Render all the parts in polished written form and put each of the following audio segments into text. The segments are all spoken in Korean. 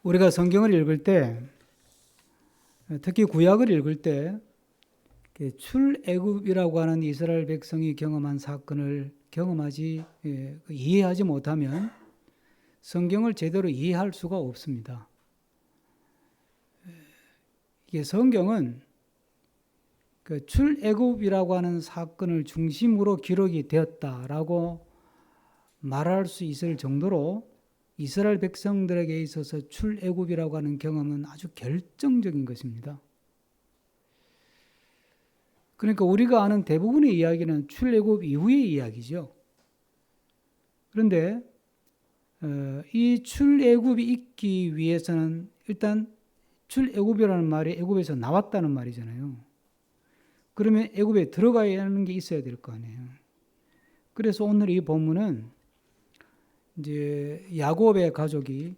우리가 성경을 읽을 때, 특히 구약을 읽을 때 출애굽이라고 하는 이스라엘 백성이 경험한 사건을 이해하지 못하면 성경을 제대로 이해할 수가 없습니다. 이게 성경은 그 출애굽이라고 하는 사건을 중심으로 기록이 되었다라고 말할 수 있을 정도로 이스라엘 백성들에게 있어서 출애굽이라고 하는 경험은 아주 결정적인 것입니다. 그러니까 우리가 아는 대부분의 이야기는 출애굽 이후의 이야기죠. 그런데 이 출애굽이 있기 위해서는 일단 출애굽이라는 말이 애굽에서 나왔다는 말이잖아요. 그러면 애굽에 들어가야 하는 게 있어야 될 거 아니에요. 그래서 오늘 이 본문은 이제 야곱의 가족이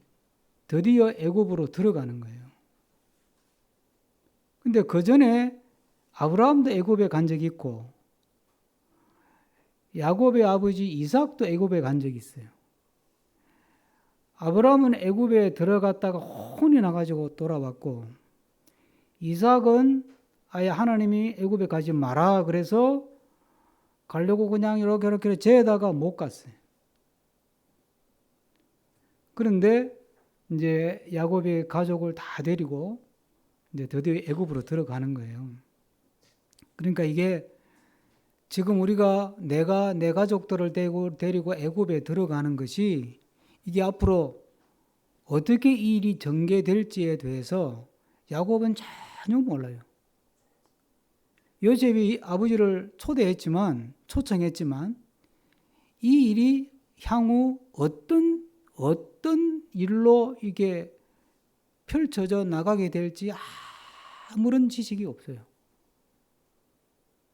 드디어 애굽으로 들어가는 거예요. 근데 그 전에 아브라함도 애굽에 간 적이 있고 야곱의 아버지 이삭도 애굽에 간 적이 있어요. 아브라함은 애굽에 들어갔다가 혼이 나가지고 돌아왔고 이삭은 아예 하나님이 애굽에 가지 마라 그래서 가려고 그냥 이렇게 재다가 못 갔어요. 그런데 이제 야곱의 가족을 다 데리고 이제 드디어 애굽으로 들어가는 거예요. 그러니까 이게 지금 우리가 내가 내 가족들을 데리고 애굽에 들어가는 것이 이게 앞으로 어떻게 이 일이 전개될지에 대해서 야곱은 전혀 몰라요. 요셉이 아버지를 초청했지만 이 일이 향후 어떤 일로 이게 펼쳐져 나가게 될지 아무런 지식이 없어요.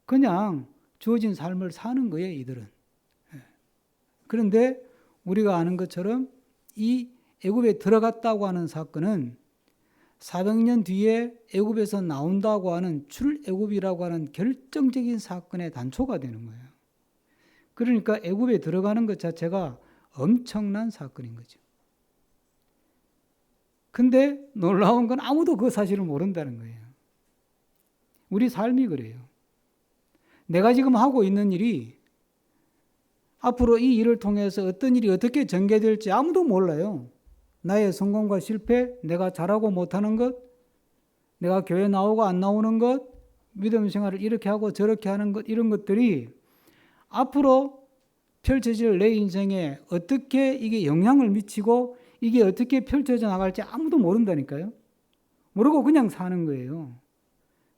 그냥 주어진 삶을 사는 거예요, 이들은. 그런데 우리가 아는 것처럼 이 애굽에 들어갔다고 하는 사건은 400년 뒤에 애굽에서 나온다고 하는 출애굽이라고 하는 결정적인 사건의 단초가 되는 거예요. 그러니까 애굽에 들어가는 것 자체가 엄청난 사건인 거죠. 근데 놀라운 건 아무도 그 사실을 모른다는 거예요. 우리 삶이 그래요. 내가 지금 하고 있는 일이 앞으로 이 일을 통해서 어떤 일이 어떻게 전개될지 아무도 몰라요. 나의 성공과 실패, 내가 잘하고 못하는 것, 내가 교회 나오고 안 나오는 것, 믿음 생활을 이렇게 하고 저렇게 하는 것, 이런 것들이 앞으로 펼쳐질 내 인생에 어떻게 이게 영향을 미치고 이게 어떻게 펼쳐져 나갈지 아무도 모른다니까요. 모르고 그냥 사는 거예요.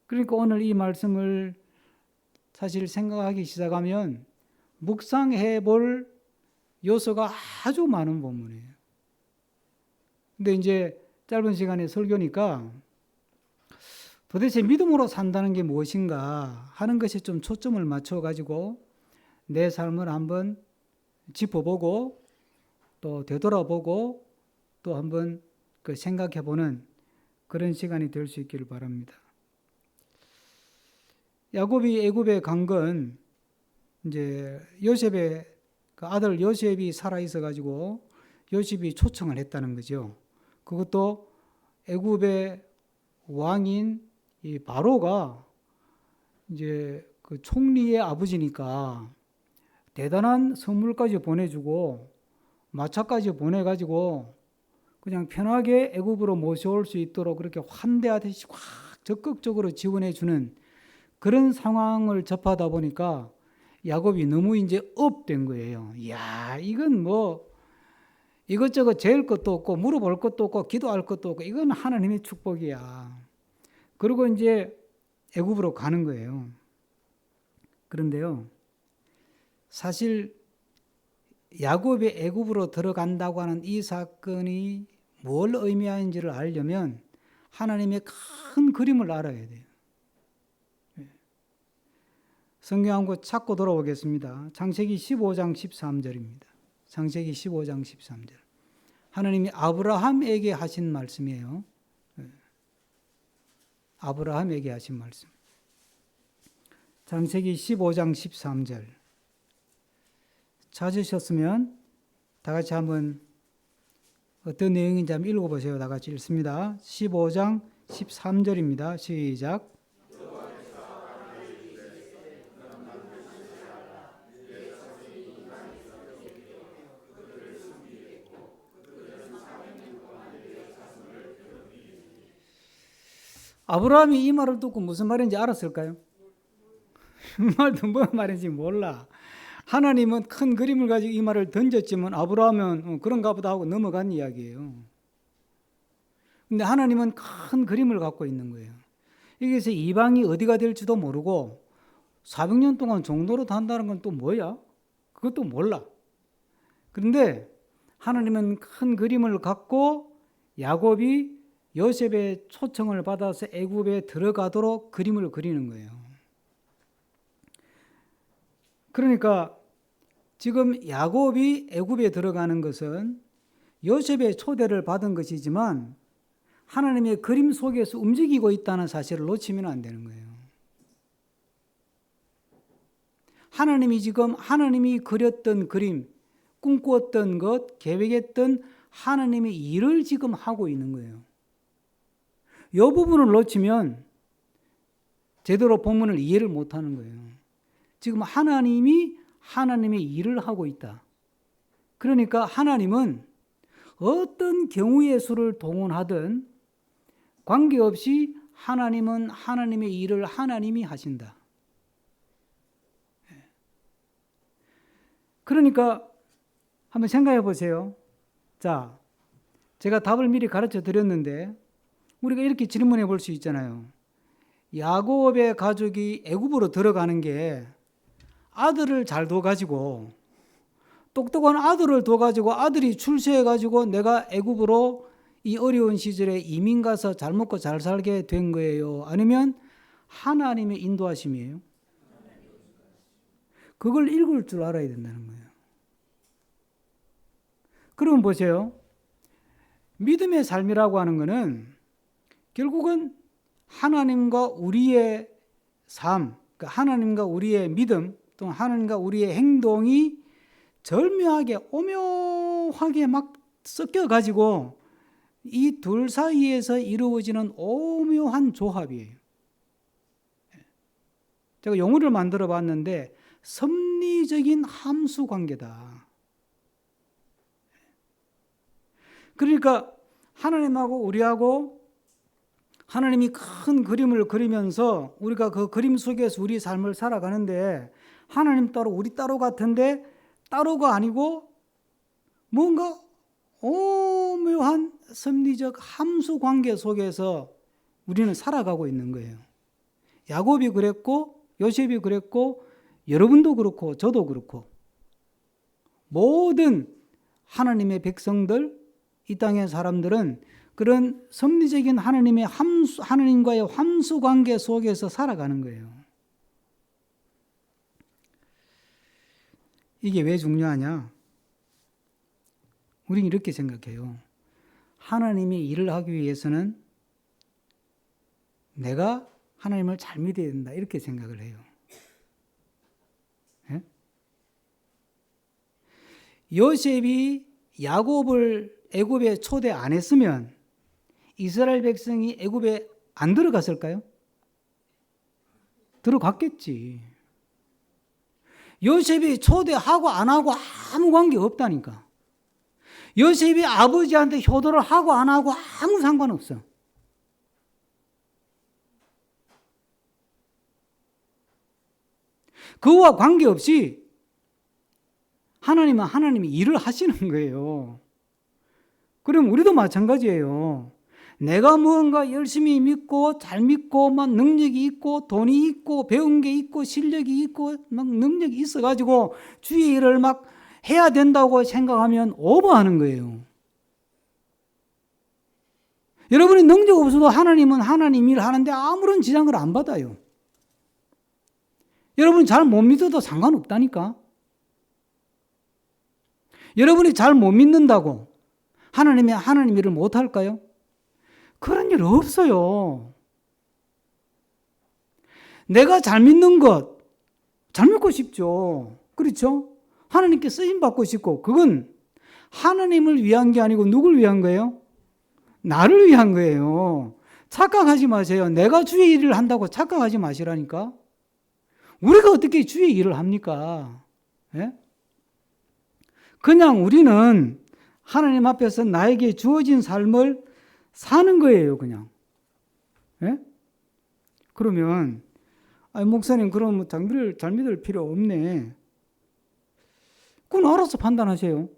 그러니까 오늘 이 말씀을 사실 생각하기 시작하면 묵상해 볼 요소가 아주 많은 본문이에요. 근데 이제 짧은 시간에 설교니까 도대체 믿음으로 산다는 게 무엇인가 하는 것에 좀 초점을 맞춰가지고 내 삶을 한번 짚어보고 또 되돌아보고 또 한번 생각해보는 그런 시간이 될 수 있기를 바랍니다. 야곱이 애굽에 간 건 이제 요셉의 그 아들 요셉이 살아 있어 가지고 요셉이 초청을 했다는 거죠. 그것도 애굽의 왕인 이 바로가 이제 그 총리의 아버지니까 대단한 선물까지 보내주고 마차까지 보내가지고 그냥 편하게 애굽으로 모셔올 수 있도록 그렇게 환대하듯이 확 적극적으로 지원해주는 그런 상황을 접하다 보니까 야곱이 너무 이제 업된 거예요. 이야, 이건 뭐 이것저것 재을 것도 없고 물어볼 것도 없고 기도할 것도 없고 이건 하나님의 축복이야. 그리고 이제 애굽으로 가는 거예요. 그런데요, 사실 야곱이 애굽으로 들어간다고 하는 이 사건이 뭘 의미하는지를 알려면 하나님의 큰 그림을 알아야 돼요. 성경 한 곳 찾고 돌아오겠습니다. 창세기 15장 13절입니다. 창세기 15장 13절. 하나님이 아브라함에게 하신 말씀이에요. 아브라함에게 하신 말씀. 창세기 15장 13절. 찾으셨으면 다 같이 한번 어떤 내용인지 한번 읽어보세요. 다 같이 읽습니다. 15장 13절입니다. 시작. 아브라함이 이 말을 듣고 무슨 말인지 알았을까요? 이 말도 뭔 말인지 몰라. 하나님은 큰 그림을 가지고 이 말을 던졌지만 아브라함은 그런가 보다 하고 넘어간 이야기예요. 근데 하나님은 큰 그림을 갖고 있는 거예요. 여기서 이방이 어디가 될지도 모르고 400년 동안 종노릇 한다는 건 또 뭐야? 그것도 몰라. 그런데 하나님은 큰 그림을 갖고 야곱이 요셉의 초청을 받아서 애굽에 들어가도록 그림을 그리는 거예요. 그러니까 지금 야곱이 애굽에 들어가는 것은 요셉의 초대를 받은 것이지만 하나님의 그림 속에서 움직이고 있다는 사실을 놓치면 안 되는 거예요. 하나님이 지금 하나님이 그렸던 그림, 꿈꾸었던 것, 계획했던 하나님의 일을 지금 하고 있는 거예요. 이 부분을 놓치면 제대로 본문을 이해를 못하는 거예요. 지금 하나님이 하나님의 일을 하고 있다. 그러니까 하나님은 어떤 경우의 수를 동원하든 관계없이 하나님은 하나님의 일을 하나님이 하신다. 그러니까 한번 생각해 보세요. 자, 제가 답을 미리 가르쳐 드렸는데 우리가 이렇게 질문해 볼 수 있잖아요. 야곱의 가족이 애굽으로 들어가는 게 아들을 잘 둬가지고 똑똑한 아들을 둬가지고 아들이 출세해가지고 내가 애굽으로 이 어려운 시절에 이민 가서 잘 먹고 잘 살게 된 거예요? 아니면 하나님의 인도하심이에요? 그걸 읽을 줄 알아야 된다는 거예요. 그럼 보세요. 믿음의 삶이라고 하는 것은 결국은 하나님과 우리의 삶, 하나님과 우리의 믿음 또는 하나님과 우리의 행동이 절묘하게 오묘하게 막 섞여가지고 이 둘 사이에서 이루어지는 오묘한 조합이에요. 제가 용어를 만들어 봤는데 섭리적인 함수 관계다. 그러니까 하나님하고 우리하고 하나님이 큰 그림을 그리면서 우리가 그 그림 속에서 우리 삶을 살아가는데 하나님 따로 우리 따로 같은데 따로가 아니고 뭔가 오묘한 섭리적 함수 관계 속에서 우리는 살아가고 있는 거예요. 야곱이 그랬고 요셉이 그랬고 여러분도 그렇고 저도 그렇고 모든 하나님의 백성들 이 땅의 사람들은 그런 섭리적인 하나님과의 함수 관계 속에서 살아가는 거예요. 이게 왜 중요하냐? 우리는 이렇게 생각해요. 하나님이 일을 하기 위해서는 내가 하나님을 잘 믿어야 된다. 이렇게 생각을 해요. 예? 요셉이 야곱을 애굽에 초대 안 했으면 이스라엘 백성이 애굽에 안 들어갔을까요? 들어갔겠지. 요셉이 초대하고 안 하고 아무 관계 없다니까. 요셉이 아버지한테 효도를 하고 안 하고 아무 상관없어. 그와 관계없이 하나님은 하나님이 일을 하시는 거예요. 그럼 우리도 마찬가지예요. 내가 무언가 열심히 믿고 잘 믿고 막 능력이 있고 돈이 있고 배운 게 있고 실력이 있고 막 능력이 있어가지고 주의 일을 막 해야 된다고 생각하면 오버하는 거예요. 여러분이 능력 없어도 하나님은 하나님 일을 하는데 아무런 지장을 안 받아요. 여러분이 잘 못 믿어도 상관없다니까. 여러분이 잘 못 믿는다고 하나님이 하나님 일을 못 할까요? 그런 일 없어요. 내가 잘 믿는 것, 잘 믿고 싶죠. 그렇죠? 하나님께 쓰임 받고 싶고, 그건 하나님을 위한 게 아니고 누굴 위한 거예요? 나를 위한 거예요. 착각하지 마세요. 내가 주의 일을 한다고 착각하지 마시라니까. 우리가 어떻게 주의 일을 합니까? 예? 그냥 우리는 하나님 앞에서 나에게 주어진 삶을 사는 거예요, 그냥. 예? 그러면, 목사님, 그럼 잘 믿을 필요 없네. 그건 알아서 판단하세요.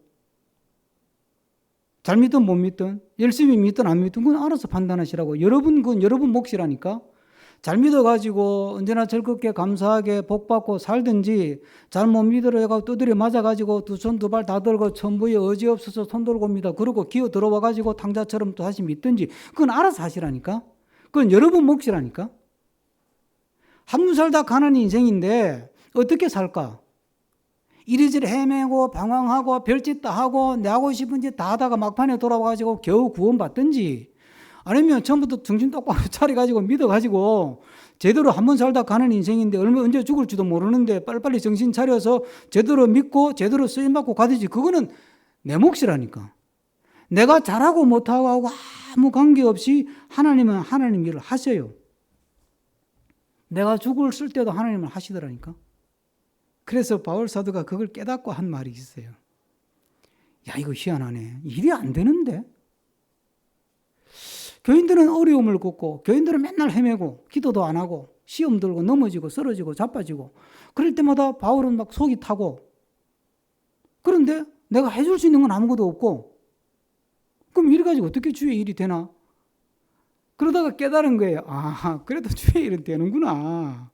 잘 믿든 못 믿든, 열심히 믿든 안 믿든, 그건 알아서 판단하시라고. 그건 여러분 몫이라니까. 잘 믿어가지고 언제나 즐겁게 감사하게 복받고 살든지, 잘 못 믿으려고 두드려 맞아가지고 두 손 두 발 다 들고 천부에 의지 없어서 손 들고 옵니다. 그러고 기어 들어와가지고 탕자처럼 또 다시 믿든지, 그건 알아서 하시라니까. 그건 여러분 몫이라니까. 한 번 살다 가는 인생인데 어떻게 살까? 이리저리 헤매고 방황하고 별짓 다 하고 내 하고 싶은 짓 다 하다가 막판에 돌아와가지고 겨우 구원받든지, 아니면 처음부터 정신 똑바로 차려가지고 믿어가지고 제대로 한 번 살다 가는 인생인데 언제 죽을지도 모르는데 빨리빨리 정신 차려서 제대로 믿고 제대로 쓰임받고 가든지, 그거는 내 몫이라니까. 내가 잘하고 못하고 아무 관계없이 하나님은 하나님 일을 하세요. 내가 죽을 때도 하나님을 하시더라니까. 그래서 바울 사도가 그걸 깨닫고 한 말이 있어요. 야, 이거 희한하네. 일이 안 되는데? 교인들은 어려움을 겪고, 교인들은 맨날 헤매고, 기도도 안 하고, 시험 들고, 넘어지고, 쓰러지고, 자빠지고, 그럴 때마다 바울은 막 속이 타고, 그런데 내가 해줄 수 있는 건 아무것도 없고, 그럼 이래 가지고 어떻게 주의 일이 되나? 그러다가 깨달은 거예요. 그래도 주의 일은 되는구나.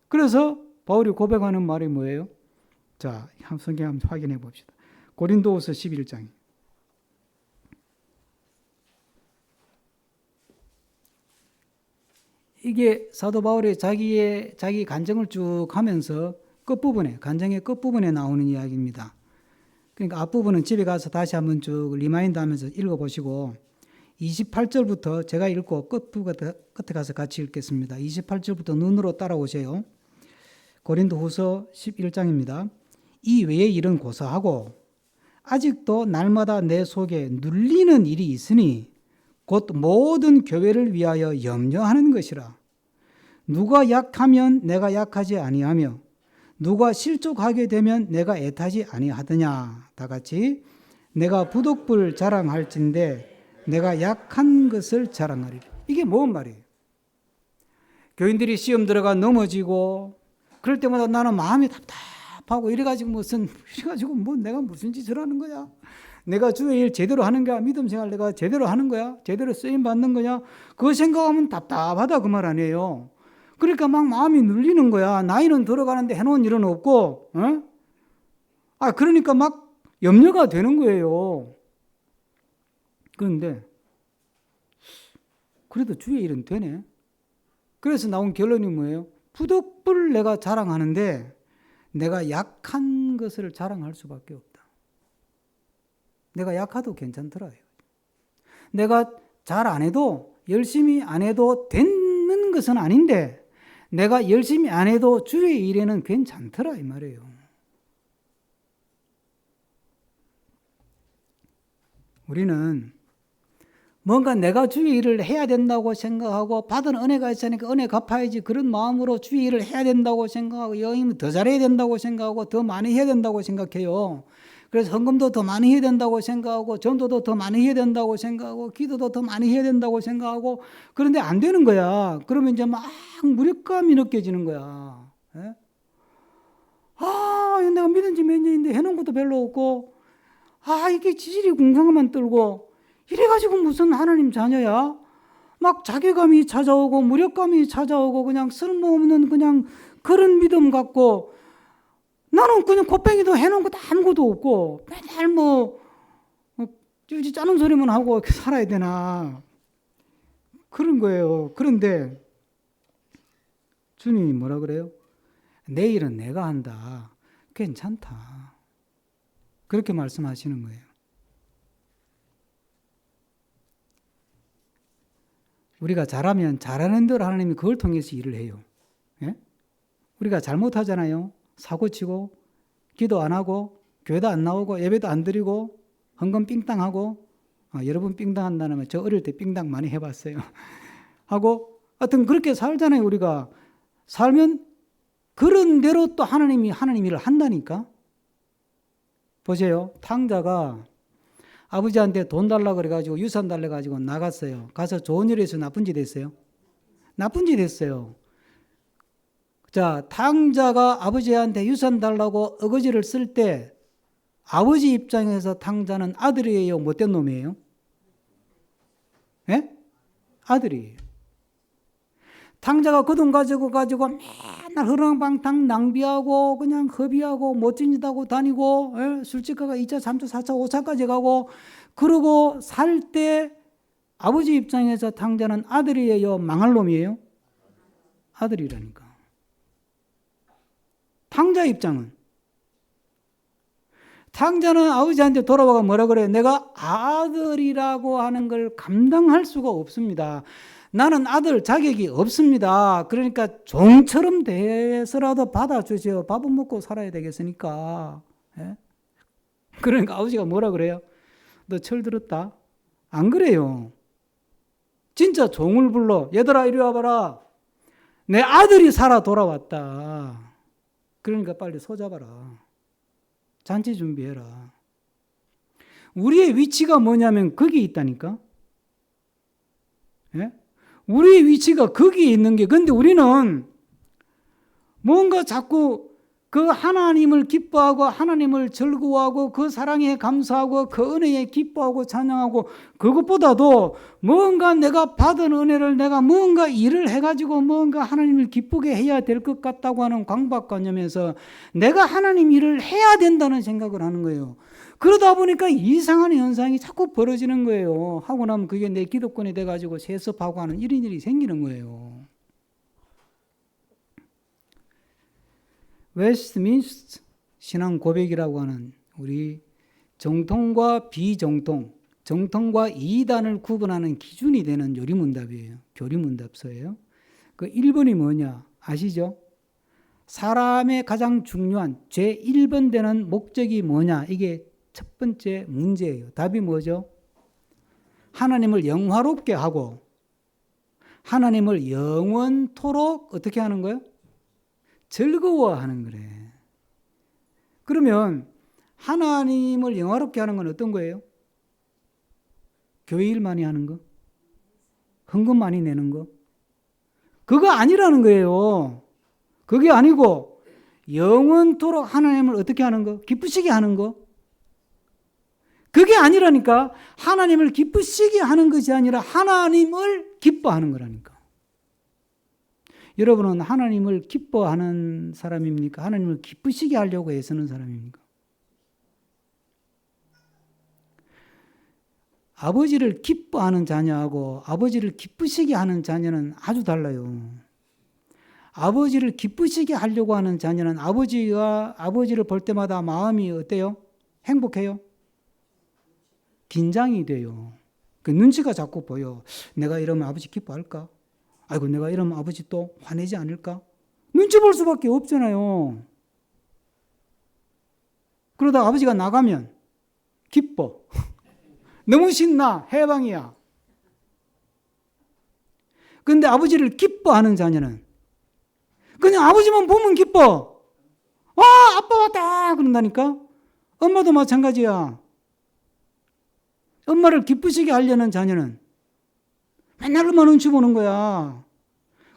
그래서 바울이 고백하는 말이 뭐예요? 자, 성경 한번 확인해 봅시다. 고린도후서 11장. 이게 사도 바울이 자기 간증을 쭉 하면서 간증의 끝부분에 나오는 이야기입니다. 그러니까 앞부분은 집에 가서 다시 한번 쭉 리마인드 하면서 읽어보시고, 28절부터 제가 읽고 끝에 가서 같이 읽겠습니다. 28절부터 눈으로 따라오세요. 고린도후서 11장입니다. 이 외의 일은 고사하고 아직도 날마다 내 속에 눌리는 일이 있으니 곧 모든 교회를 위하여 염려하는 것이라. 누가 약하면 내가 약하지 아니하며 누가 실족하게 되면 내가 애타지 아니하더냐. 다 같이 내가 부득불 자랑할진대 내가 약한 것을 자랑하리라. 이게 뭔 말이에요? 교인들이 시험 들어가 넘어지고 그럴 때마다 나는 마음이 답답하고 이래가지고 내가 무슨 짓을 하는 거야? 내가 주의 일 제대로 하는 거야? 믿음 생활 내가 제대로 하는 거야? 제대로 쓰임 받는 거냐? 그거 생각하면 답답하다 그 말 아니에요. 그러니까 막 마음이 눌리는 거야. 나이는 들어가는데 해놓은 일은 없고, 그러니까 막 염려가 되는 거예요. 그런데 그래도 주의 일은 되네. 그래서 나온 결론이 뭐예요? 부득불 내가 자랑하는데 내가 약한 것을 자랑할 수밖에 없다. 내가 약하도 괜찮더라. 내가 잘 안 해도 열심히 안 해도 되는 것은 아닌데 내가 열심히 안 해도 주의 일에는 괜찮더라 이 말이에요. 우리는 뭔가 내가 주의 일을 해야 된다고 생각하고 받은 은혜가 있으니까 은혜 갚아야지 그런 마음으로 주의 일을 해야 된다고 생각하고 여행이면 더 잘해야 된다고 생각하고 더 많이 해야 된다고 생각해요. 그래서 헌금도 더 많이 해야 된다고 생각하고 전도도 더 많이 해야 된다고 생각하고 기도도 더 많이 해야 된다고 생각하고 그런데 안 되는 거야. 그러면 이제 막 무력감이 느껴지는 거야. 예? 내가 믿은 지 몇 년인데 해놓은 것도 별로 없고 이게 지질이 궁상만 떨고 이래가지고 무슨 하나님 자녀야? 막 자괴감이 찾아오고 무력감이 찾아오고 그냥 쓸모없는 그냥 그런 믿음 갖고 나는 그냥 곱뱅이도 해놓은 것도 아무것도 없고 맨날 짜는 소리만 하고 이렇게 살아야 되나 그런 거예요. 그런데 주님이 뭐라 그래요? 내 일은 내가 한다. 괜찮다. 그렇게 말씀하시는 거예요. 우리가 잘하면 잘하는 대로 하나님이 그걸 통해서 일을 해요. 예? 우리가 잘못하잖아요. 사고치고 기도 안 하고 교회도 안 나오고 예배도 안 드리고 헌금 삥땅하고 여러분 삥땅 한다면 저 어릴 때 삥땅 많이 해봤어요. 하고 하여튼 그렇게 살잖아요. 우리가 살면 그런 대로 또 하나님 일을 한다니까. 보세요. 탕자가 아버지한테 돈 달라 그래가지고 유산 달래 가지고 나갔어요. 가서 좋은 일 해서 나쁜 짓 했어요. 나쁜 짓 했어요. 자, 탕자가 아버지한테 유산 달라고 어거지를 쓸 때 아버지 입장에서 탕자는 아들이에요? 못된 놈이에요? 예? 아들이에요. 탕자가 그 돈 가지고 맨날 흐랑방탕 낭비하고 그냥 허비하고 멋진 짓 하고 다니고 술집가가 2차, 3차, 4차, 5차까지 가고 그러고 살 때 아버지 입장에서 탕자는 아들이에요? 망할 놈이에요? 아들이라니까. 탕자 입장은 탕자는 아버지한테 돌아와가 뭐라 그래요? 내가 아들이라고 하는 걸 감당할 수가 없습니다. 나는 아들 자격이 없습니다. 그러니까 종처럼 대해서라도 받아주세요. 밥은 먹고 살아야 되겠으니까. 예? 그러니까 아버지가 뭐라 그래요? 너 철들었다? 안 그래요. 진짜 종을 불러. 얘들아 이리 와봐라. 내 아들이 살아 돌아왔다. 그러니까 빨리 손잡아라. 잔치 준비해라. 우리의 위치가 뭐냐면 거기 있다니까. 예? 우리의 위치가 거기에 있는 게, 근데 우리는 뭔가 자꾸 그 하나님을 기뻐하고 하나님을 즐거워하고 그 사랑에 감사하고 그 은혜에 기뻐하고 찬양하고 그것보다도 뭔가 내가 받은 은혜를 내가 뭔가 일을 해가지고 뭔가 하나님을 기쁘게 해야 될 것 같다고 하는 강박관념에서 내가 하나님 일을 해야 된다는 생각을 하는 거예요. 그러다 보니까 이상한 현상이 자꾸 벌어지는 거예요. 하고 나면 그게 내 기득권이 돼가지고 세습하고 하는 이런 일이 생기는 거예요. 웨스트민스터 신앙 고백이라고 하는 우리 정통과 비정통, 정통과 이단을 구분하는 기준이 되는 요리문답이에요. 교리문답서예요. 그 1번이 뭐냐 아시죠? 사람의 가장 중요한 제1번 되는 목적이 뭐냐, 이게 첫 번째 문제예요. 답이 뭐죠? 하나님을 영화롭게 하고 하나님을 영원토록 어떻게 하는 거예요? 즐거워하는 거래. 그러면 하나님을 영화롭게 하는 건 어떤 거예요? 교회 일 많이 하는 거? 헌금 많이 내는 거? 그거 아니라는 거예요. 그게 아니고 영원토록 하나님을 어떻게 하는 거? 기쁘시게 하는 거? 그게 아니라니까. 하나님을 기쁘시게 하는 것이 아니라 하나님을 기뻐하는 거라니까. 여러분은 하나님을 기뻐하는 사람입니까? 하나님을 기쁘시게 하려고 애쓰는 사람입니까? 아버지를 기뻐하는 자녀하고 아버지를 기쁘시게 하는 자녀는 아주 달라요. 아버지를 기쁘시게 하려고 하는 자녀는 아버지를 볼 때마다 마음이 어때요? 행복해요? 긴장이 돼요. 그 눈치가 자꾸 보여. 내가 이러면 아버지 기뻐할까? 아이고 내가 이러면 아버지 또 화내지 않을까? 눈치 볼 수밖에 없잖아요. 그러다 아버지가 나가면 기뻐. 너무 신나. 해방이야. 그런데 아버지를 기뻐하는 자녀는 그냥 아버지만 보면 기뻐. 와, 아빠 왔다 그런다니까. 엄마도 마찬가지야. 엄마를 기쁘시게 하려는 자녀는 맨날 엄마 눈치 보는 거야.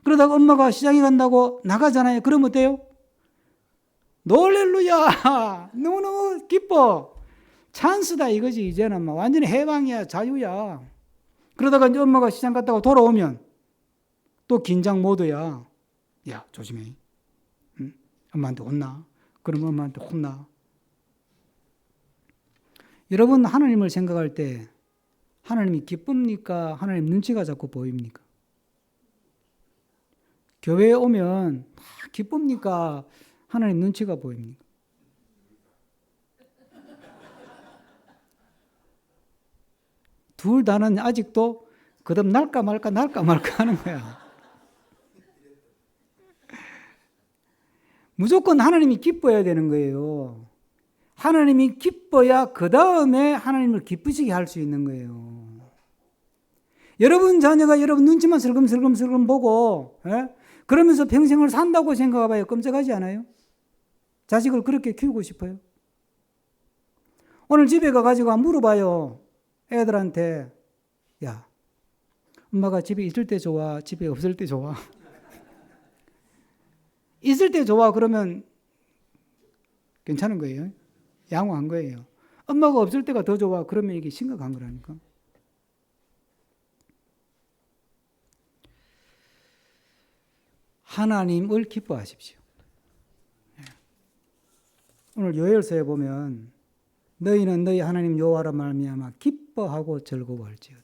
그러다가 엄마가 시장에 간다고 나가잖아요. 그러면 어때요? 놀렐루야. 너무너무 기뻐. 찬스다 이거지. 이제는 막 완전히 해방이야. 자유야. 그러다가 이제 엄마가 시장 갔다가 돌아오면 또 긴장 모드야. 야, 조심해. 응? 엄마한테 혼나. 그러면 엄마한테 혼나. 여러분 하나님을 생각할 때 하나님이 기쁩니까? 하나님 눈치가 자꾸 보입니까? 교회에 오면 다 기쁩니까? 하나님 눈치가 보입니까? 둘 다는 아직도 거듭 날까 말까 하는 거야. 무조건 하나님이 기뻐해야 되는 거예요. 하나님이 기뻐야 그 다음에 하나님을 기쁘시게 할 수 있는 거예요. 여러분 자녀가 여러분 눈치만 슬금슬금 보고 그러면서 평생을 산다고 생각해봐요. 끔찍하지 않아요? 자식을 그렇게 키우고 싶어요? 오늘 집에 가가지고 물어봐요. 애들한테. 야, 엄마가 집에 있을 때 좋아? 집에 없을 때 좋아? 있을 때 좋아 그러면 괜찮은 거예요. 양호한 거예요. 엄마가 없을 때가 더 좋아 그러면 이게 심각한 거라니까. 하나님을 기뻐하십시오. 오늘 요엘서에 보면 너희는 너희 하나님 여호와로 말미암아 기뻐하고 즐거워할지어다.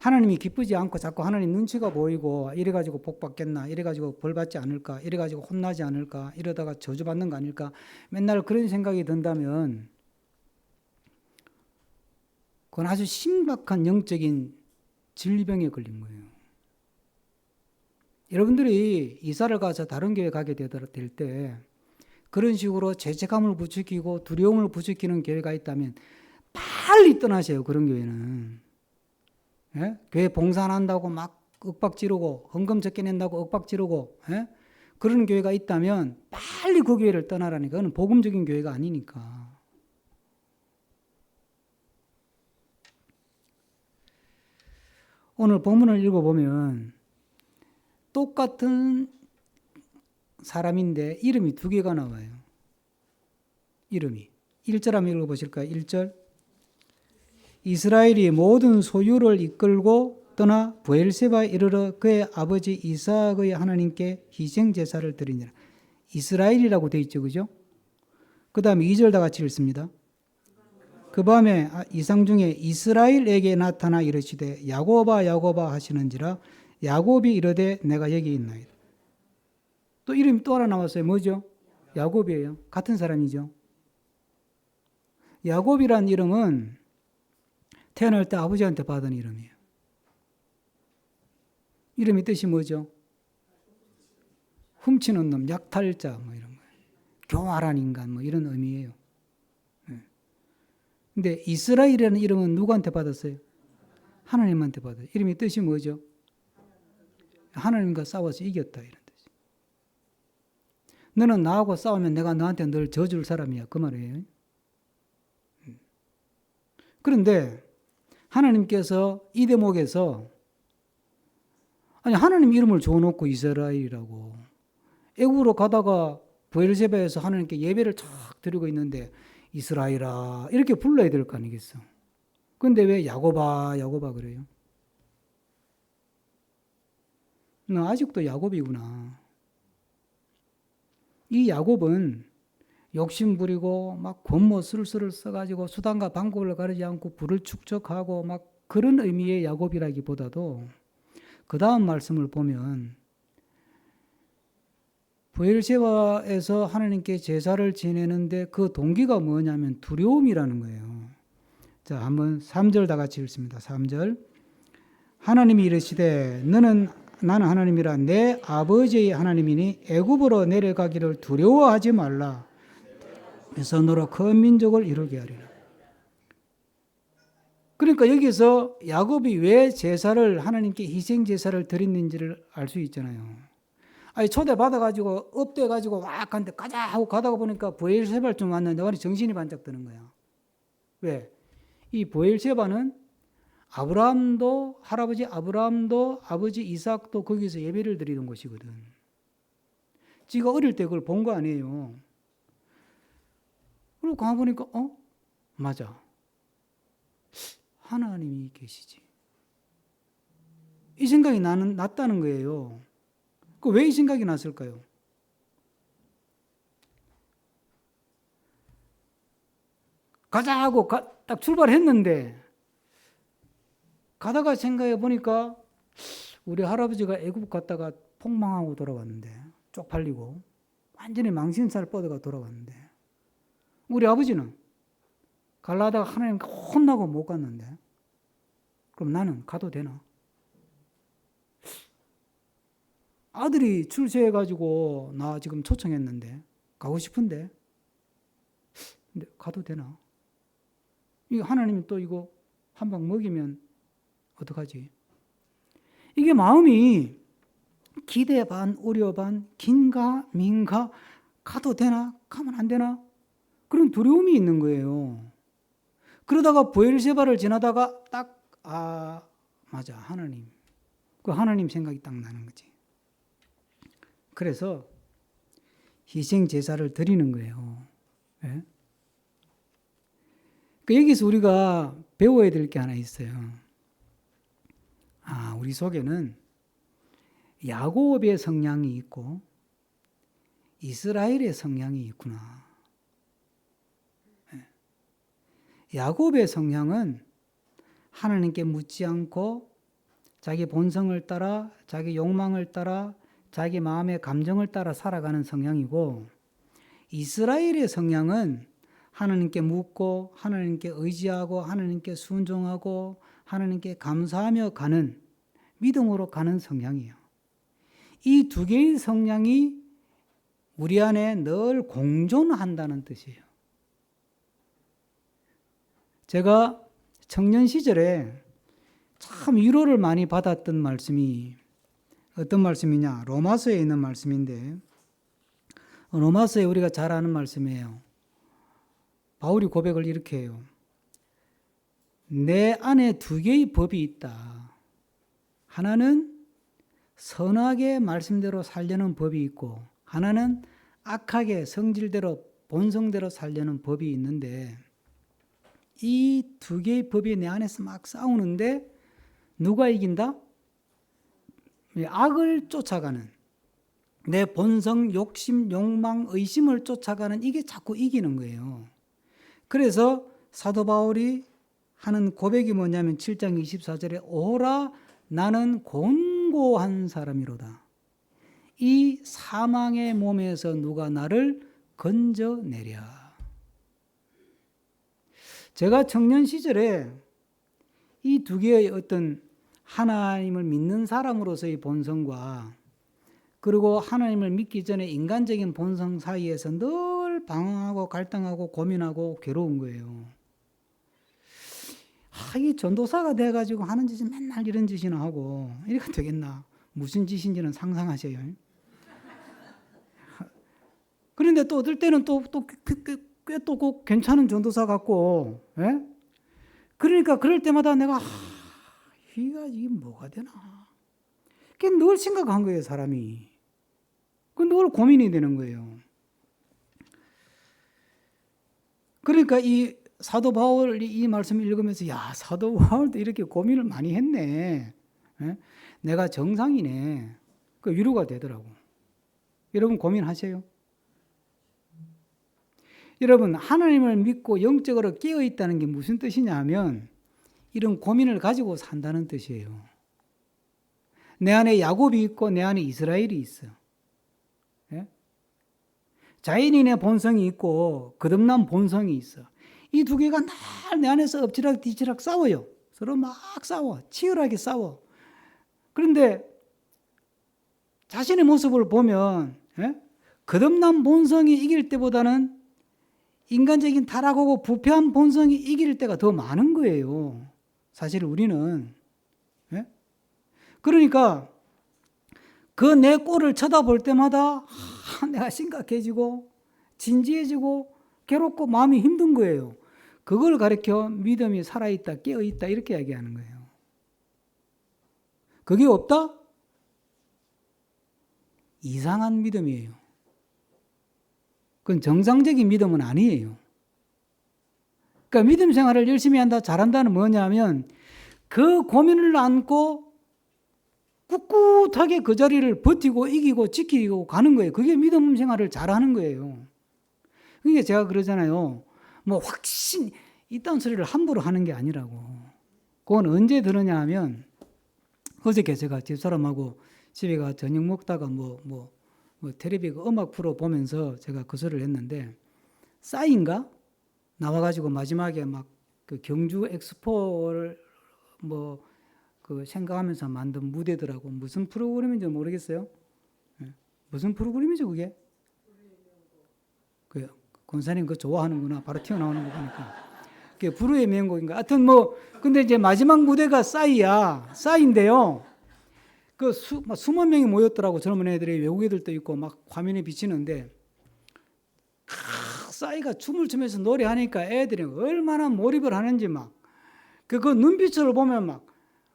하나님이 기쁘지 않고 자꾸 하나님 눈치가 보이고 이래가지고 복 받겠나, 이래가지고 벌 받지 않을까, 이래가지고 혼나지 않을까, 이러다가 저주받는 거 아닐까, 맨날 그런 생각이 든다면 그건 아주 심각한 영적인 질병에 걸린 거예요. 여러분들이 이사를 가서 다른 교회 가게 될 때 그런 식으로 죄책감을 부추기고 두려움을 부추기는 교회가 있다면 빨리 떠나세요. 그런 교회는. 예? 교회 봉사 안 한다고 막 윽박 지르고 헌금 적게 낸다고 윽박 지르고 그런 교회가 있다면 빨리 그 교회를 떠나라니까. 그건 복음적인 교회가 아니니까. 오늘 본문을 읽어보면 똑같은 사람인데 이름이 두 개가 나와요. 이름이. 1절 한번 읽어보실까요? 1절. 이스라엘이 모든 소유를 이끌고 떠나 브엘세바에 이르러 그의 아버지 이삭의 하나님께 희생제사를 드리니라. 이스라엘이라고 되어 있죠. 그죠? 그 다음에 2절 다 같이 읽습니다. 그 밤에 이상 중에 이스라엘에게 나타나 이르시되 야곱아 야곱아 하시는지라 야곱이 이르되 내가 여기 있나이다. 또 이름이 또 하나 나왔어요. 뭐죠? 야곱이에요. 같은 사람이죠. 야곱이란 이름은 태어날 때 아버지한테 받은 이름이에요. 이름이 뜻이 뭐죠? 훔치는 놈, 약탈자 뭐 이런 거예요. 교활한 인간 뭐 이런 의미예요. 근데 이스라엘이라는 이름은 누구한테 받았어요? 하나님한테 받았어요. 이름이 뜻이 뭐죠? 하나님과 싸워서 이겼다 이런 뜻이에요. 너는 나하고 싸우면 내가 너한테 늘 져줄 사람이야 그 말이에요. 그런데 하나님께서 이 대목에서 아니 하나님 이름을 줘놓고 이스라엘이라고 애국으로 가다가 브엘세바에서 하나님께 예배를 쫙 드리고 있는데 이스라엘아 이렇게 불러야 될 거 아니겠어. 그런데 왜 야곱아 야곱아 그래요? 너 아직도 야곱이구나. 이 야곱은 욕심 부리고 막 권모 술수를 써가지고 수단과 방법을 가리지 않고 부를 축적하고 막 그런 의미의 야곱이라기보다도 그 다음 말씀을 보면 브엘세바에서 하나님께 제사를 지내는데 그 동기가 뭐냐면 두려움이라는 거예요. 자, 한번 3절 다 같이 읽습니다. 3절. 하나님이 이르시되 나는 하나님이라 내 아버지의 하나님이니 애굽으로 내려가기를 두려워하지 말라. 그래서 너로 큰 민족을 이루게 하리라. 그러니까 여기서 야곱이 왜 제사를 하나님께 희생 제사를 드렸는지를 알 수 있잖아요. 아니 초대 받아가지고 업돼가지고 막 한데 가자 하고 가다가 보니까 브엘세바쯤 왔는데 완전히 정신이 반짝 드는 거야. 왜? 이 브엘세바는 아브라함도 할아버지 아브라함도 아버지 이삭도 거기서 예배를 드리는 곳이거든. 지가 어릴 때 그걸 본 거 아니에요. 그리고 가보니까 맞아. 하나님이 계시지. 이 생각이 났다는 거예요. 그 왜 이 생각이 났을까요? 가자 하고 딱 출발했는데 가다가 생각해 보니까 우리 할아버지가 애굽 갔다가 폭망하고 돌아왔는데 쪽팔리고 완전히 망신살 뻗어가 돌아왔는데 우리 아버지는 갈라다가 하나님 혼나고 못 갔는데 그럼 나는 가도 되나? 아들이 출세해가지고 나 지금 초청했는데 가고 싶은데. 근데 가도 되나? 이 하나님이 또 이거 한 방 먹이면 어떡하지? 이게 마음이 기대 반, 우려 반, 긴가, 민가, 가도 되나, 가면 안 되나? 그런 두려움이 있는 거예요. 그러다가 브엘세바를 지나다가 딱, 맞아, 하나님. 그 하나님 생각이 딱 나는 거지. 그래서 희생 제사를 드리는 거예요. 예? 여기서 우리가 배워야 될 게 하나 있어요. 우리 속에는 야곱의 성향이 있고 이스라엘의 성향이 있구나. 야곱의 성향은 하나님께 묻지 않고 자기 본성을 따라, 자기 욕망을 따라, 자기 마음의 감정을 따라 살아가는 성향이고, 이스라엘의 성향은 하나님께 묻고 하나님께 의지하고 하나님께 순종하고 하나님께 감사하며 가는, 믿음으로 가는 성향이에요. 이 두 개의 성향이 우리 안에 늘 공존한다는 뜻이에요. 제가 청년 시절에 참 위로를 많이 받았던 말씀이 어떤 말씀이냐? 로마서에 있는 말씀인데, 로마서에 우리가 잘 아는 말씀이에요. 바울이 고백을 이렇게 해요. 내 안에 두 개의 법이 있다. 하나는 선하게 말씀대로 살려는 법이 있고, 하나는 악하게 성질대로 본성대로 살려는 법이 있는데, 이 두 개의 법이 내 안에서 막 싸우는데 누가 이긴다? 악을 쫓아가는, 내 본성, 욕심, 욕망, 의심을 쫓아가는 이게 자꾸 이기는 거예요. 그래서 사도 바울이 하는 고백이 뭐냐면 7장 24절에 오라 나는 곤고한 사람이로다. 이 사망의 몸에서 누가 나를 건져내랴. 제가 청년 시절에 이 두 개의 어떤 하나님을 믿는 사람으로서의 본성과 그리고 하나님을 믿기 전에 인간적인 본성 사이에서 늘 방황하고 갈등하고 고민하고 괴로운 거예요. 이 전도사가 돼가지고 하는 짓이 맨날 이런 짓이나 하고 이렇게 되겠나. 무슨 짓인지는 상상하세요. 그런데 또 어떨 때는 또 꽤 또 괜찮은 전도사 같고, 예? 그러니까 그럴 때마다 내가 이게 뭐가 되나? 그게 늘 생각한 거예요, 사람이. 늘 고민이 되는 거예요. 그러니까 이 사도 바울이 이 말씀을 읽으면서 사도 바울도 이렇게 고민을 많이 했네. 예? 내가 정상이네. 그 위로가 되더라고. 여러분 고민하세요? 여러분 하나님을 믿고 영적으로 깨어있다는 게 무슨 뜻이냐 하면 이런 고민을 가지고 산다는 뜻이에요. 내 안에 야곱이 있고 내 안에 이스라엘이 있어. 예? 자연인의 본성이 있고 거듭난 본성이 있어. 이 두 개가 날 내 안에서 엎치락 뒤치락 싸워요. 서로 막 싸워. 치열하게 싸워. 그런데 자신의 모습을 보면 거듭난 본성이 이길 때보다는 인간적인 타락하고 부패한 본성이 이길 때가 더 많은 거예요. 사실 우리는. 그러니까 그 내 꼴을 쳐다볼 때마다 내가 심각해지고 진지해지고 괴롭고 마음이 힘든 거예요. 그걸 가리켜 믿음이 살아있다, 깨어있다 이렇게 이야기하는 거예요. 그게 없다? 이상한 믿음이에요. 그건 정상적인 믿음은 아니에요. 그러니까 믿음 생활을 열심히 한다, 잘한다는 뭐냐면 그 고민을 안고 꿋꿋하게 그 자리를 버티고 이기고 지키고 가는 거예요. 그게 믿음 생활을 잘하는 거예요. 그러니까 제가 그러잖아요. 뭐 확신 이딴 소리를 함부로 하는 게 아니라고. 그건 언제 들으냐 하면 어저께 제가 집사람하고 집에 가 저녁 먹다가 뭐 텔레비 음악 프로 보면서 제가 그 소리를 했는데 싸인가 나와가지고 마지막에 막 그 경주 엑스포를 그 생각하면서 만든 무대더라고. 무슨 프로그램인지 모르겠어요. 무슨 프로그램이죠 그게? 그 권사님 그거 좋아하는구나. 바로 튀어나오는 거 보니까. 그게 불후의 명곡인가. 하여튼 뭐 근데 이제 마지막 무대가 싸이야. 싸이인데요. 그 수만 명이 모였더라고. 젊은 애들이, 외국 애들도 있고 막 화면에 비치는데 싸이가 춤을 추면서 노래하니까 애들이 얼마나 몰입을 하는지 막 그 눈빛을 보면 막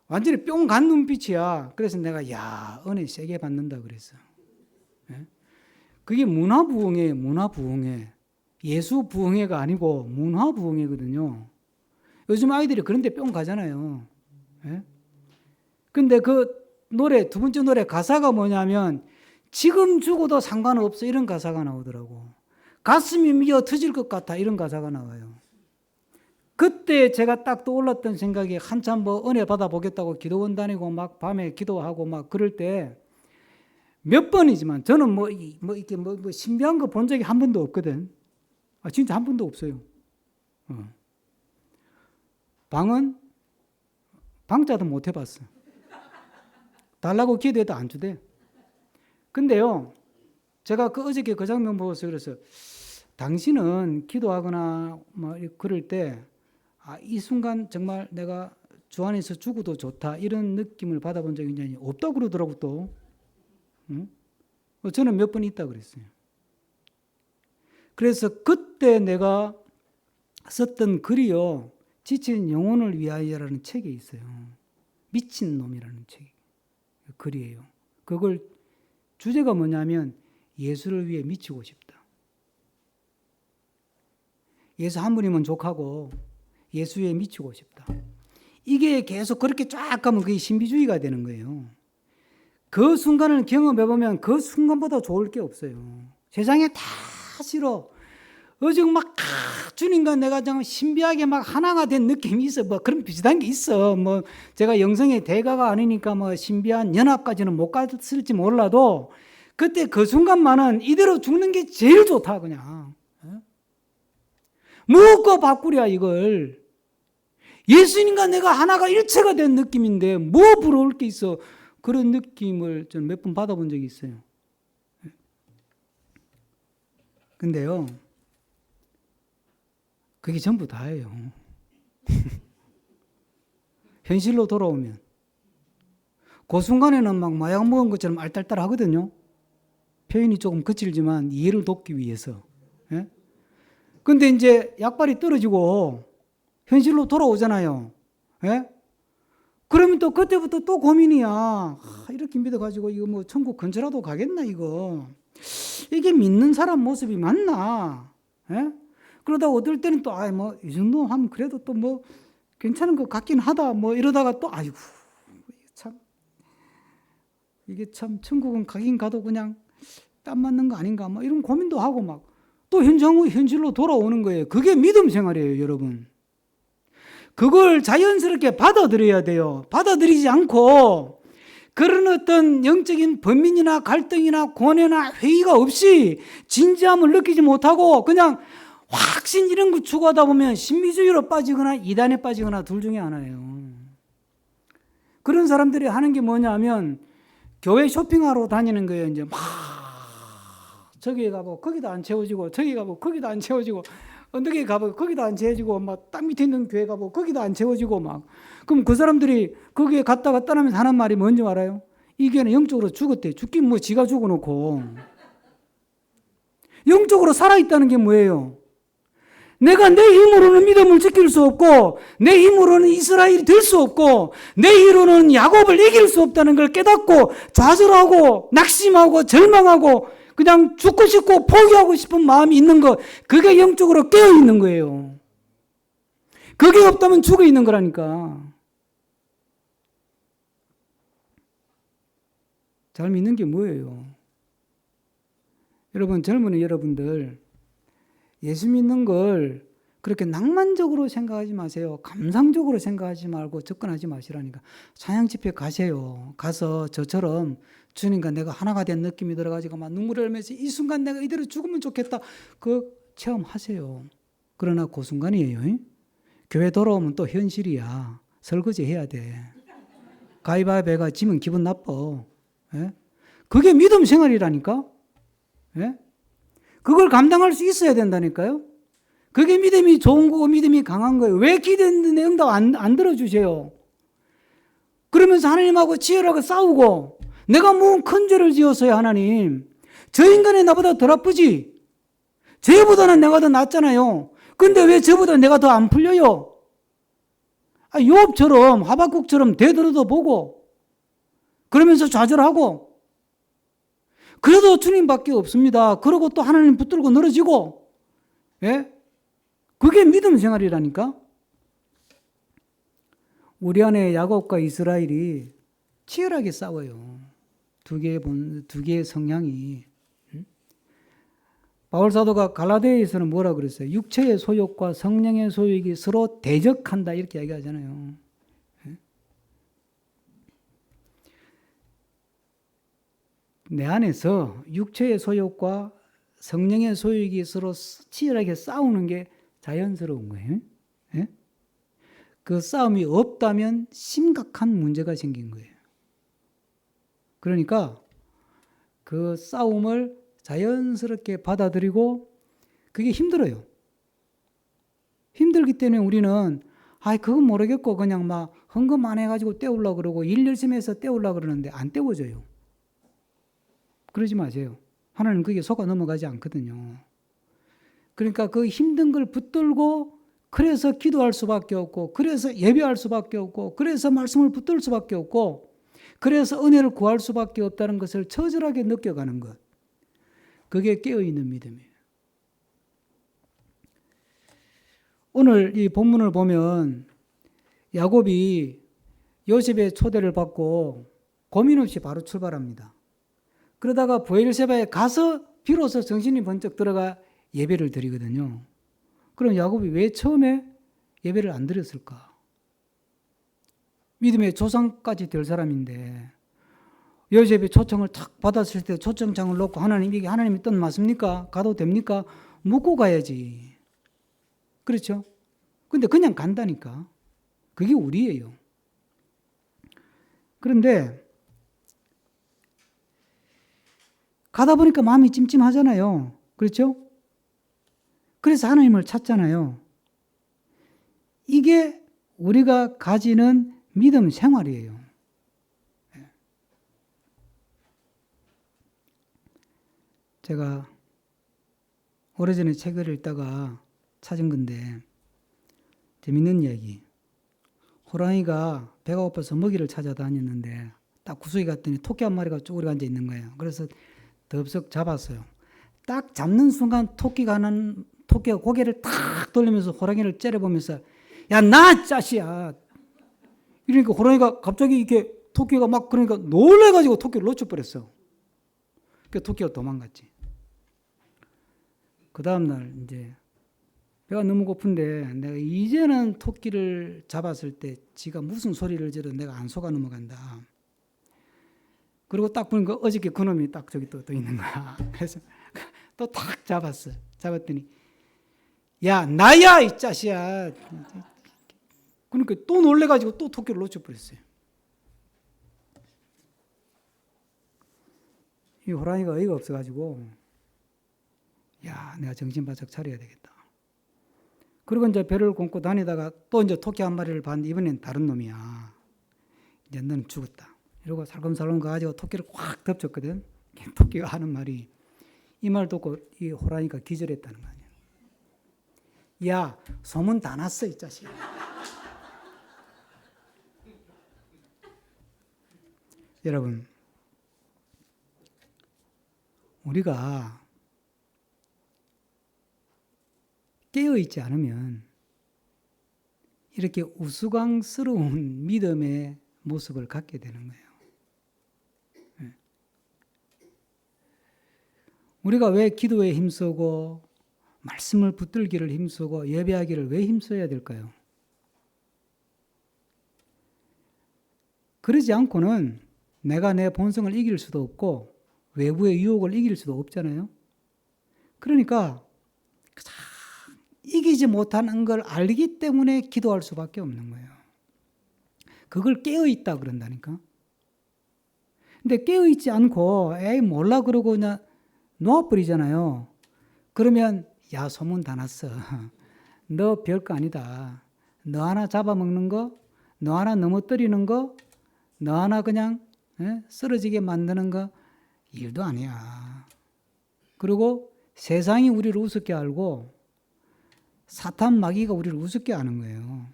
완전히 뿅 간 눈빛이야. 그래서 내가 야 은혜 세게 받는다 그랬어. 예? 그게 문화부흥회예요. 문화부흥회. 예수부흥회가 아니고 문화부흥회거든요. 요즘 아이들이 그런 데 뿅 가잖아요. 예? 근데 그 노래, 두 번째 노래 가사가 뭐냐면 지금 죽어도 상관없어 이런 가사가 나오더라고. 가슴이 미어 터질 것 같아 이런 가사가 나와요. 그때 제가 딱 떠올랐던 생각이 한참 뭐 은혜 받아보겠다고 기도원 다니고 막 밤에 기도하고 막 그럴 때 몇 번이지만 저는 뭐 이렇게 신비한 거 본 적이 한 번도 없거든. 진짜 한 번도 없어요. 방은 방자도 못 해봤어. 달라고 기도해도 안 주대. 근데요, 제가 어저께 그 장면 보고서 그래서 당신은 기도하거나 뭐 그럴 때 이 순간 정말 내가 주 안에서 죽어도 좋다 이런 느낌을 받아본 적이 있냐니 없다고 그러더라고 또. 응? 저는 몇 번 있다 그랬어요. 그래서 그때 내가 썼던 글이요. 지친 영혼을 위하여라는 책이 있어요. 미친놈이라는 책. 글이에요. 그걸 주제가 뭐냐면 예수를 위해 미치고 싶다. 예수 한 분이면 족하고 예수에 미치고 싶다. 이게 계속 그렇게 쫙 가면 그게 신비주의가 되는 거예요. 그 순간을 경험해보면 그 순간보다 좋을 게 없어요. 세상에 다 싫어. 지금 막 주님과 내가 좀 신비하게 막 하나가 된 느낌이 있어. 뭐 그런 비슷한 게 있어. 뭐 제가 영성의 대가가 아니니까 뭐 신비한 연합까지는 못 갔을지 몰라도 그때 그 순간만은 이대로 죽는 게 제일 좋다 그냥. 무엇과 바꾸랴 이걸. 예수님과 내가 하나가 일체가 된 느낌인데 뭐 부러울 게 있어. 그런 느낌을 전 몇 번 받아본 적이 있어요. 근데요. 그게 전부 다예요. 현실로 돌아오면. 그 순간에는 막 마약 먹은 것처럼 알딸딸 하거든요. 표현이 조금 거칠지만 이해를 돕기 위해서. 예? 근데 이제 약발이 떨어지고 현실로 돌아오잖아요. 예? 그러면 또 그때부터 또 고민이야. 이렇게 믿어가지고 이거 뭐 천국 근처라도 가겠나 이거. 이게 믿는 사람 모습이 맞나? 예? 그러다 어떨 때는 또 뭐 이 정도 하면 그래도 또 뭐 괜찮은 것 같긴 하다 뭐 이러다가 또 아이고 이게 참 천국은 가긴 가도 그냥 땀 맞는 거 아닌가 뭐 이런 고민도 하고 막 또 현실로 돌아오는 거예요. 그게 믿음 생활이에요, 여러분. 그걸 자연스럽게 받아들여야 돼요. 받아들이지 않고 그런 어떤 영적인 번민이나 갈등이나 고뇌나 회의가 없이 진지함을 느끼지 못하고 그냥 확신 이런 거 추구하다 보면 신비주의로 빠지거나 이단에 빠지거나 둘 중에 하나예요. 그런 사람들이 하는 게 뭐냐면 교회 쇼핑하러 다니는 거예요. 이제 막 저기 가보 거기도 안 채워지고 저기 가보 거기도 안 채워지고 언덕에 가보 거기도 안 채워지고 막 땅 밑에 있는 교회 가보 거기도 안 채워지고 막 그럼 그 사람들이 거기에 갔다가 떠나면서 하는 말이 뭔지 알아요? 이 교회는 영적으로 죽었대. 죽긴 뭐 지가 죽어놓고 영적으로 살아있다는 게 뭐예요? 내가 내 힘으로는 믿음을 지킬 수 없고 내 힘으로는 이스라엘이 될 수 없고 내 힘으로는 야곱을 이길 수 없다는 걸 깨닫고 좌절하고 낙심하고 절망하고 그냥 죽고 싶고 포기하고 싶은 마음이 있는 것, 그게 영적으로 깨어있는 거예요. 그게 없다면 죽어 있는 거라니까. 잘 믿는 게 뭐예요? 여러분, 젊은 여러분들 예수 믿는 걸 그렇게 낭만적으로 생각하지 마세요. 감상적으로 생각하지 말고 접근하지 마시라니까. 찬양 집회 가세요. 가서 저처럼 주님과 내가 하나가 된 느낌이 들어가지고 막 눈물을 흘리면서 이 순간 내가 이대로 죽으면 좋겠다. 그 체험하세요. 그러나 그 순간이에요. 교회 돌아오면 또 현실이야. 설거지 해야 돼. 가위바위보가 지면 기분 나빠. 예? 그게 믿음 생활이라니까. 예? 그걸 감당할 수 있어야 된다니까요. 그게 믿음이 좋은 거고 믿음이 강한 거예요. 왜 기도했는데 응답 안 들어주세요? 그러면서 하나님하고 치열하게 싸우고 내가 무슨 큰 죄를 지었어요, 하나님. 저 인간이 나보다 덜 아프지? 쟤보다는 내가 더 낫잖아요. 근데 왜 저보다 내가 더 안 풀려요? 욥처럼 하박국처럼 되돌아도 보고 그러면서 좌절하고 그래도 주님밖에 없습니다. 그러고 또 하나님 붙들고 늘어지고 예? 그게 믿음 생활이라니까. 우리 안에 야곱과 이스라엘이 치열하게 싸워요. 두 개의 성향이. 바울 사도가 갈라디아에서는 뭐라 그랬어요? 육체의 소욕과 성령의 소욕이 서로 대적한다 이렇게 얘기하잖아요. 내 안에서 육체의 소욕과 성령의 소욕이 서로 치열하게 싸우는 게 자연스러운 거예요. 그 싸움이 없다면 심각한 문제가 생긴 거예요. 그러니까 그 싸움을 자연스럽게 받아들이고 그게 힘들어요. 힘들기 때문에 우리는 그건 모르겠고 그냥 막 헌금 안 해가지고 때우려고 그러고 일 열심히 해서 때우려고 그러는데 안 때워져요. 그러지 마세요. 하나님 그게 속아 넘어가지 않거든요. 그러니까 그 힘든 걸 붙들고 그래서 기도할 수밖에 없고 그래서 예배할 수밖에 없고 그래서 말씀을 붙들 수밖에 없고 그래서 은혜를 구할 수밖에 없다는 것을 처절하게 느껴가는 것. 그게 깨어있는 믿음이에요. 오늘 이 본문을 보면 야곱이 요셉의 초대를 받고 고민 없이 바로 출발합니다. 그러다가 브엘세바에 가서 비로소 정신이 번쩍 들어가 예배를 드리거든요. 그럼 야곱이 왜 처음에 예배를 안 드렸을까? 믿음의 조상까지 될 사람인데 요셉이 초청을 탁 받았을 때 초청장을 놓고 하나님 이게 하나님의 뜻 맞습니까? 가도 됩니까? 묻고 가야지. 그렇죠? 근데 그냥 간다니까. 그게 우리예요. 그런데 가다 보니까 마음이 찜찜하잖아요. 그렇죠? 그래서 하나님을 찾잖아요. 이게 우리가 가지는 믿음 생활이에요. 제가 오래전에 책을 읽다가 찾은 건데 재밌는 이야기. 호랑이가 배가 고파서 먹이를 찾아다녔는데 딱 구석에 갔더니 토끼 한 마리가 쪼그려 앉아 있는 거예요. 그래서 덥석 잡았어요. 딱 잡는 순간 토끼가 고개를 탁 돌리면서 호랑이를 째려보면서 야, 나 짜시야. 이러니까 호랑이가 갑자기 이렇게 토끼가 막 그러니까 놀래가지고 토끼를 놓쳐버렸어. 그러니까 토끼가 도망갔지. 그 다음날 이제 배가 너무 고픈데 내가 이제는 토끼를 잡았을 때 지가 무슨 소리를 지르도 내가 안 속아 넘어간다. 그리고 딱 보니까 어저께 그놈이 딱 저기 또 있는 거야. 그래서 또 탁 잡았어. 잡았더니 야, 나야 이 짜시야. 그러니까 또 놀래가지고 또 토끼를 놓쳐버렸어요. 이 호랑이가 어이가 없어가지고 야, 내가 정신 바짝 차려야 되겠다. 그리고 이제 배를 싣고 다니다가 또 이제 토끼 한 마리를 봤는데 이번엔 다른 놈이야. 이제 너는 죽었다. 이러고 살금살금 가가지고 토끼를 꽉 덮쳤거든. 토끼가 하는 말이 이 말 듣고 이 호랑이가 기절했다는 거 아니야. 야, 소문 다 났어 이 자식아. 여러분, 우리가 깨어있지 않으면 이렇게 우스꽝스러운 믿음의 모습을 갖게 되는 거예요. 우리가 왜 기도에 힘쓰고 말씀을 붙들기를 힘쓰고 예배하기를 왜 힘써야 될까요? 그러지 않고는 내가 내 본성을 이길 수도 없고 외부의 유혹을 이길 수도 없잖아요. 그러니까 이기지 못하는 걸 알기 때문에 기도할 수밖에 없는 거예요. 그걸 깨어있다 그런다니까. 근데 깨어있지 않고 에이 몰라 그러고 그냥 놓아버리잖아요. 그러면 야, 소문 다 났어. 너 별거 아니다. 너 하나 잡아먹는 거, 너 하나 넘어뜨리는 거, 너 하나 그냥 쓰러지게 만드는 거 일도 아니야. 그리고 세상이 우리를 우습게 알고 사탄 마귀가 우리를 우습게 하는 거예요.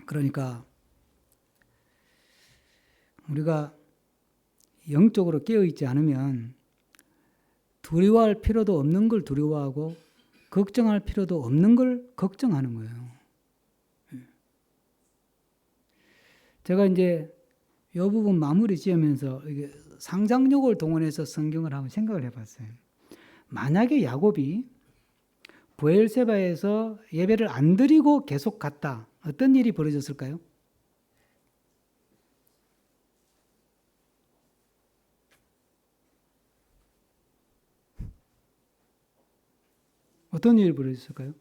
그러니까 우리가 영적으로 깨어있지 않으면 두려워할 필요도 없는 걸 두려워하고 걱정할 필요도 없는 걸 걱정하는 거예요. 제가 이제 이 부분 마무리 지으면서 이게 상상력을 동원해서 성경을 한번 생각을 해봤어요. 만약에 야곱이 브엘세바에서 예배를 안 드리고 계속 갔다. 어떤 일이 벌어졌을까요? 어떤 일이 벌어졌을까요?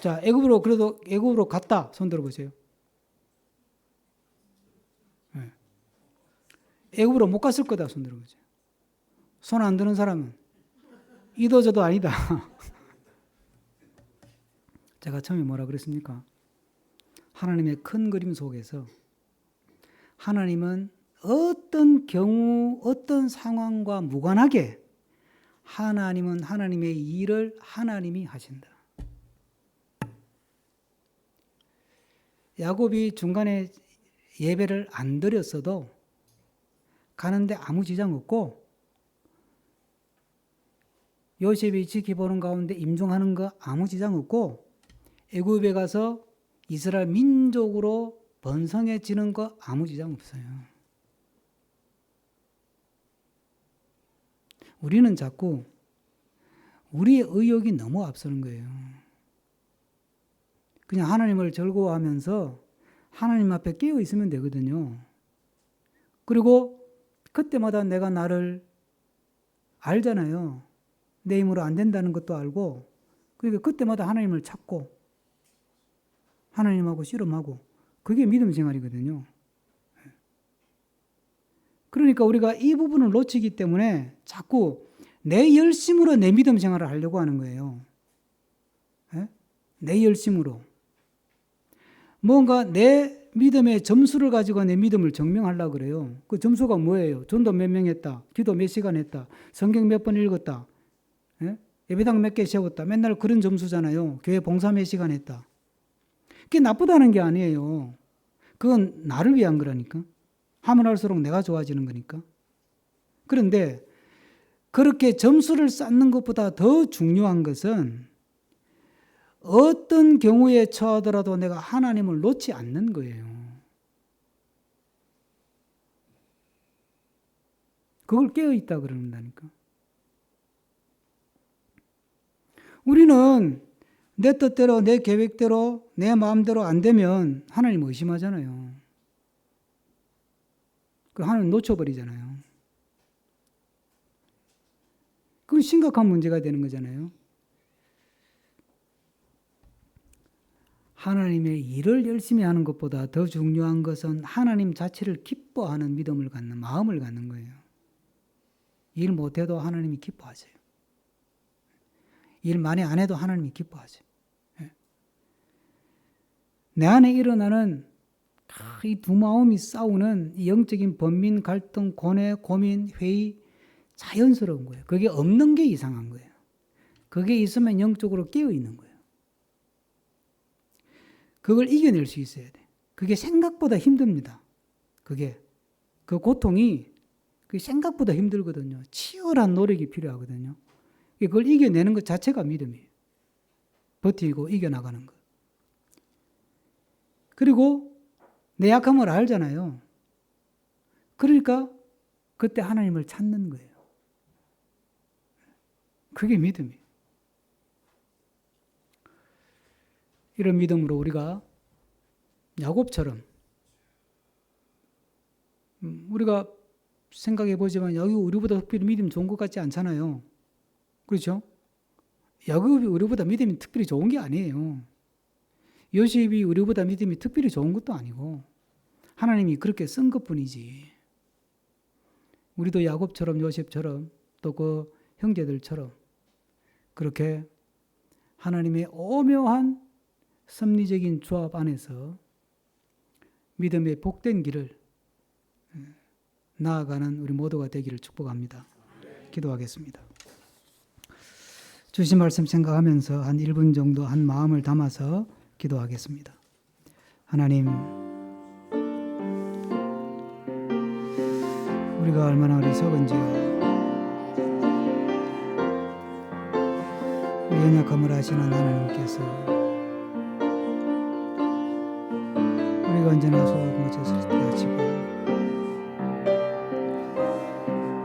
자, 그래도 애굽으로 갔다. 손 들어보세요. 네. 애굽으로 못 갔을 거다. 손 들어보세요. 손 안 드는 사람은 이도저도 아니다. 제가 처음에 뭐라 그랬습니까? 하나님의 큰 그림 속에서 하나님은 어떤 경우, 어떤 상황과 무관하게 하나님은 하나님의 일을 하나님이 하신다. 야곱이 중간에 예배를 안 드렸어도 가는데 아무 지장 없고 요셉이 지켜보는 가운데 임종하는 거 아무 지장 없고 애굽에 가서 이스라엘 민족으로 번성해지는 거 아무 지장 없어요. 우리는 자꾸 우리의 의욕이 너무 앞서는 거예요. 그냥 하나님을 즐거워하면서 하나님 앞에 깨어 있으면 되거든요. 그리고 그때마다 내가 나를 알잖아요. 내 힘으로 안 된다는 것도 알고, 그러니까 그때마다 하나님을 찾고 하나님하고 씨름하고, 그게 믿음 생활이거든요. 그러니까 우리가 이 부분을 놓치기 때문에 자꾸 내 열심으로 내 믿음 생활을 하려고 하는 거예요. 내 열심으로. 뭔가 내 믿음의 점수를 가지고 내 믿음을 증명하려고 그래요. 그 점수가 뭐예요? 전도 몇 명 했다. 기도 몇 시간 했다. 성경 몇 번 읽었다. 예배당 몇 개 세웠다. 맨날 그런 점수잖아요. 교회 봉사 몇 시간 했다. 그게 나쁘다는 게 아니에요. 그건 나를 위한 거라니까. 하면 할수록 내가 좋아지는 거니까. 그런데 그렇게 점수를 쌓는 것보다 더 중요한 것은 어떤 경우에 처하더라도 내가 하나님을 놓지 않는 거예요. 그걸 깨어있다 그런다니까. 우리는 내 뜻대로, 내 계획대로, 내 마음대로 안 되면 하나님 의심하잖아요. 그 하나님 놓쳐버리잖아요. 그건 심각한 문제가 되는 거잖아요. 하나님의 일을 열심히 하는 것보다 더 중요한 것은 하나님 자체를 기뻐하는 믿음을 갖는, 마음을 갖는 거예요. 일 못해도 하나님이 기뻐하세요. 일 많이 안 해도 하나님이 기뻐하세요. 내 안에 일어나는 이 두 마음이 싸우는 영적인 번민, 갈등, 고뇌, 고민, 회의, 자연스러운 거예요. 그게 없는 게 이상한 거예요. 그게 있으면 영적으로 깨어 있는 거예요. 그걸 이겨낼 수 있어야 돼. 그게 생각보다 힘듭니다. 그 고통이 생각보다 힘들거든요. 치열한 노력이 필요하거든요. 그걸 이겨내는 것 자체가 믿음이에요. 버티고 이겨나가는 것. 그리고 내 약함을 알잖아요. 그러니까 그때 하나님을 찾는 거예요. 그게 믿음이에요. 이런 믿음으로 우리가 야곱처럼 우리가 생각해 보지만 야곱이 우리보다 특별히 믿음 좋은 것 같지 않잖아요. 그렇죠? 야곱이 우리보다 믿음이 특별히 좋은 게 아니에요. 요셉이 우리보다 믿음이 특별히 좋은 것도 아니고 하나님이 그렇게 쓴 것뿐이지. 우리도 야곱처럼 요셉처럼 또 그 형제들처럼 그렇게 하나님의 오묘한 섭리적인 조합 안에서 믿음의 복된 길을 나아가는 우리 모두가 되기를 축복합니다. 기도하겠습니다. 주신 말씀 생각하면서 한 1분 정도 한 마음을 담아서 기도하겠습니다. 하나님, 우리가 얼마나 어리석은지요. 연약함을 아시는 하나님께서 우리가 언제나 소홀하고 젖을 때 하시고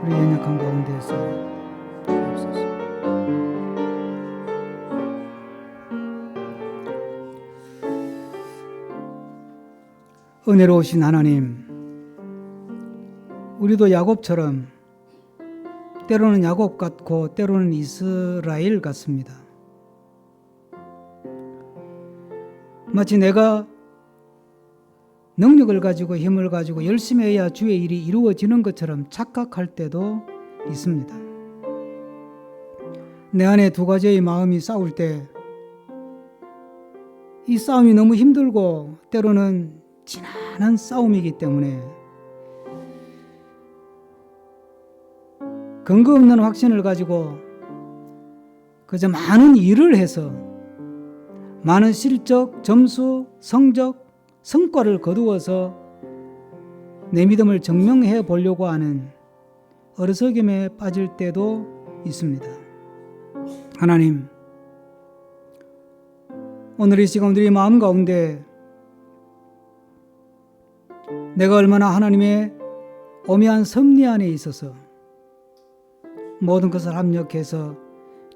우리 연약한 가운데서 주옵소서. 은혜로우신 하나님, 우리도 야곱처럼 때로는 야곱 같고 때로는 이스라엘 같습니다. 마치 내가 능력을 가지고 힘을 가지고 열심히 해야 주의 일이 이루어지는 것처럼 착각할 때도 있습니다. 내 안에 두 가지의 마음이 싸울 때 이 싸움이 너무 힘들고 때로는 지난한 싸움이기 때문에 근거 없는 확신을 가지고 그저 많은 일을 해서 많은 실적, 점수, 성적, 성과를 거두어서 내 믿음을 증명해 보려고 하는 어리석임에 빠질 때도 있습니다. 하나님, 오늘 이 시간 우리 마음 가운데 내가 얼마나 하나님의 오묘한 섭리 안에 있어서 모든 것을 합력해서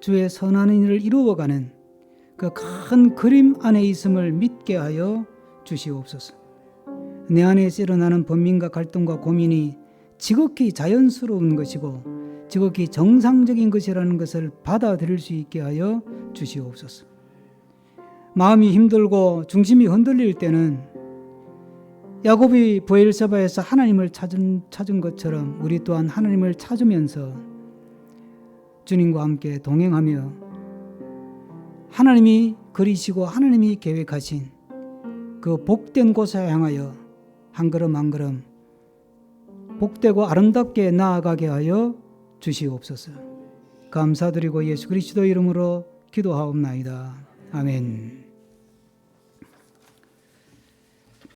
주의 선한 일을 이루어가는 그 큰 그림 안에 있음을 믿게 하여 주시옵소서. 내 안에 일어나는 번민과 갈등과 고민이 지극히 자연스러운 것이고 지극히 정상적인 것이라는 것을 받아들일 수 있게 하여 주시옵소서. 마음이 힘들고 중심이 흔들릴 때는 야곱이 브엘세바에서 하나님을 찾은 것처럼 우리 또한 하나님을 찾으면서 주님과 함께 동행하며 하나님이 그리시고 하나님이 계획하신 그 복된 곳에 향하여 한 걸음 한 걸음 복되고 아름답게 나아가게 하여 주시옵소서. 감사드리고 예수 그리스도 이름으로 기도하옵나이다. 아멘.